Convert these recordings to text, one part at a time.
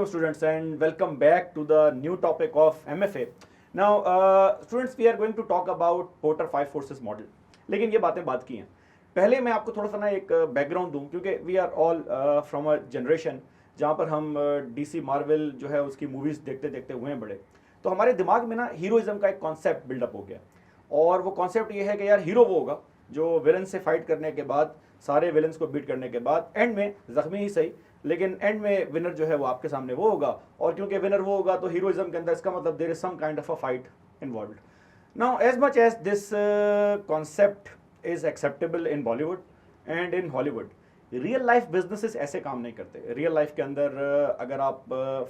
students, and welcome back to the new topic of MFA. Now, students, we are going to talk about Porter 5 forces model. लेकिन ये बातें बात की हैं. पहले मैं आपको थोड़ा सा ना एक बैकग्राउंड दूं, क्योंकि we are all from a generation जहाँ पर हम DC मार्वल जो है उसकी मूवीज़ देखते देखते हुए हैं बड़े. तो हमारे दिमाग में ना हीरोइज्म का एक कॉन्सेप्ट बिल्डअप हो गया, और वो कॉन्सेप्ट ये है कि यार हीरो वो होगा जो विलन से फाइट करने के बाद, सारे विलन्स को बीट करने के बाद एंड में जख्मी ही सही, लेकिन एंड में विनर जो है वो आपके सामने वो होगा. और क्योंकि विनर वो होगा तो हीरोइज्म के अंदर इसका मतलब there is some kind of a fight involved. Now as much as this concept is acceptable in Bollywood and in Hollywood, real life businesses ऐसे काम नहीं करते. रियल लाइफ के अंदर अगर आप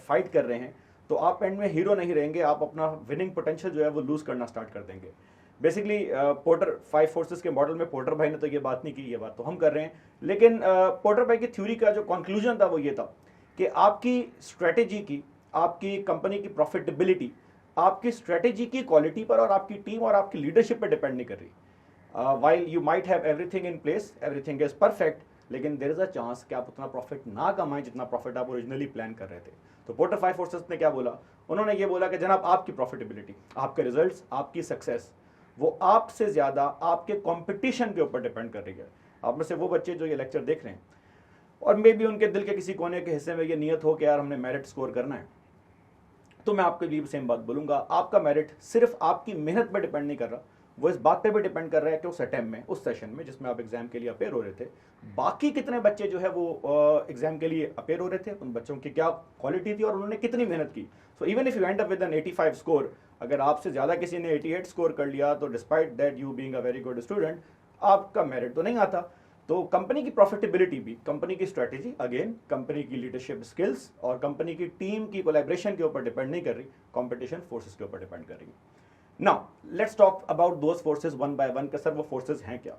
फाइट कर रहे हैं तो आप एंड में हीरो नहीं रहेंगे, आप अपना विनिंग पोटेंशियल जो है वो लूज करना स्टार्ट कर देंगे. बेसिकली पोर्टर 5 फोर्सेस के मॉडल में पोर्टर भाई ने तो ये बात नहीं की, ये बात तो हम कर रहे हैं. लेकिन पोर्टर भाई की थ्योरी का जो कंक्लूजन था वो ये था कि आपकी स्ट्रेटेजी की, आपकी कंपनी की प्रॉफिटेबिलिटी आपकी स्ट्रेटेजी की क्वालिटी पर और आपकी टीम और आपकी लीडरशिप पर डिपेंड नहीं कर रही. While you might have everything in place, everything is perfect, लेकिन देयर इज अ चांस कि आप उतना प्रॉफिट ना कमाएं जितना प्रॉफिट आप ओरिजिनली प्लान कर रहे थे. तो पोर्टर 5 फोर्सेस ने क्या बोला, उन्होंने ये बोला कि जनाब आपकी प्रॉफिटेबिलिटी, आपके रिजल्ट्स, आपकी सक्सेस वो आपसे ज़्यादा आपके कंपटीशन के ऊपर डिपेंड कर रही है. आप में से वो बच्चे जो ये लेक्चर देख रहे हैं और मे बी उनके दिल के किसी कोने के हिस्से में ये नियत हो कि यार हमने मेरिट स्कोर करना है, तो मैं आपके लिए सेम बात बोलूँगा. आपका मेरिट सिर्फ आपकी मेहनत पर डिपेंड नहीं कर रहा, वो इस बात पे भी डिपेंड कर रहा है कि उस अटेम्प्ट में, उस सेशन में जिसमें आप एग्जाम के लिए अपेयर हो रहे थे, बाकी कितने बच्चे जो है वो एग्जाम के लिए अपेयर हो रहे थे, उन बच्चों की क्या क्वालिटी थी और उन्होंने कितनी मेहनत की. So even if you end up with an 85 score, अगर आपसे ज़्यादा किसी ने 88 स्कोर कर लिया तो despite that you being a very good student, आपका मेरिट तो नहीं आता. तो कंपनी की प्रॉफिटेबिलिटी भी कंपनी की स्ट्रेटेजी, अगेन कंपनी की लीडरशिप स्किल्स और कंपनी की टीम की कोलैबोरेशन के ऊपर डिपेंड नहीं कर रही, कंपटीशन फोर्सेस के ऊपर डिपेंड कर रही है. Now let's talk about those forces one by one कि सर वो फोर्सेस हैं क्या.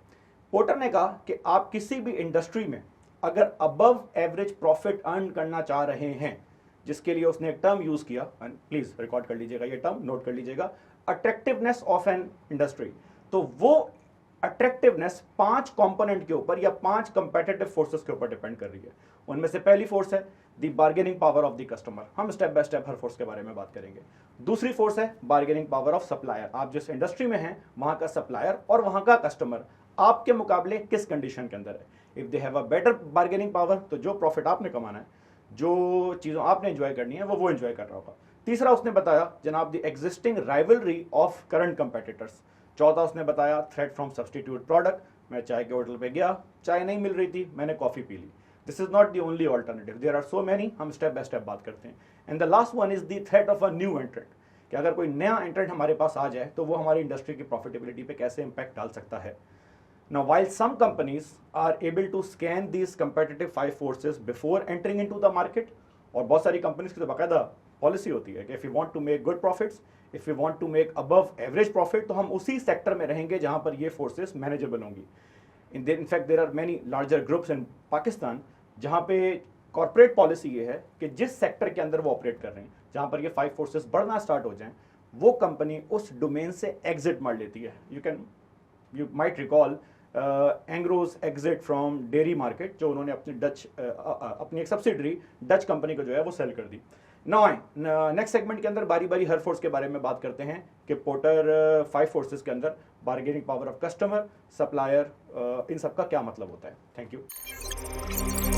पोर्टर ने कहा कि आप किसी भी इंडस्ट्री में अगर अबव एवरेज प्रॉफिट अर्न करना चाह रहे हैं, जिसके लिए उसने एक टर्म यूज किया, एंड प्लीज रिकॉर्ड कर लीजिएगा, ये टर्म नोट कर लीजिएगा, अट्रैक्टिवनेस ऑफ एन इंडस्ट्री. तो वो अट्रैक्टिवनेस 5 कंपोनेंट के ऊपर या 5 कंपेटिटिव फोर्सेस के ऊपर डिपेंड कर रही है. उनमें से पहली फोर्स है the bargaining power of the customer. हम स्टेप बाय स्टेप हर फोर्स के बारे में बात करेंगे. दूसरी फोर्स है बार्गेनिंग पावर ऑफ सप्लायर. आप जिस इंडस्ट्री में हैं वहां का सप्लायर और वहां का कस्टमर आपके मुकाबले किस कंडीशन के अंदर है. If they have a better bargaining power तो जो प्रॉफिट आपने कमाना है, जो चीज़ों आपने एंजॉय करनी है वो एंजॉय कर रहा होगा. तीसरा उसने बताया जनाब the existing rivalry of current competitors. चौथा उसने बताया थ्रेट फ्रॉम सब्सटीट्यूट प्रोडक्ट. मैं चाय के होटल पे गया, चाय नहीं मिल रही थी, मैंने कॉफ़ी पी ली. This is not the only alternative, there are so many. हम स्टेप बाय स्टेप बात करते हैं. And the last one is the threat of a new entrant, कि अगर कोई नया एंट्रेंट हमारे पास आ जाए तो वो हमारी इंडस्ट्री की प्रॉफिटेबिलिटी पे कैसे इंपैक्ट डाल सकता है. Now, while some companies are able to scan these competitive 5 forces before entering into the market, और बहुत सारी कंपनीज की तो बाकायदा पॉलिसी होती है कि if you want to make good profits, if you want to make above average profit, तो हम उसी सेक्टर में रहेंगे जहां पर ये फोर्सेस मैनेजेबल होंगी. In fact, there are many larger groups in Pakistan जहां पे कॉर्पोरेट पॉलिसी ये है कि जिस सेक्टर के अंदर वो ऑपरेट कर रहे हैं, जहां पर ये 5 फोर्सेस बढ़ना स्टार्ट हो जाएं, वो कंपनी उस डोमेन से एग्जिट मार लेती है. You might recall Engro's exit from dairy market, जो उन्होंने अपनी एक सब्सिडरी डच कंपनी को जो है वो सेल कर दी. नेक्स्ट सेगमेंट के अंदर बारी बारी हर फोर्स के बारे में बात करते हैं कि पोर्टर 5 फोर्सेस के अंदर bargaining power of customer, supplier, इन सब का क्या मतलब होता है. Thank you.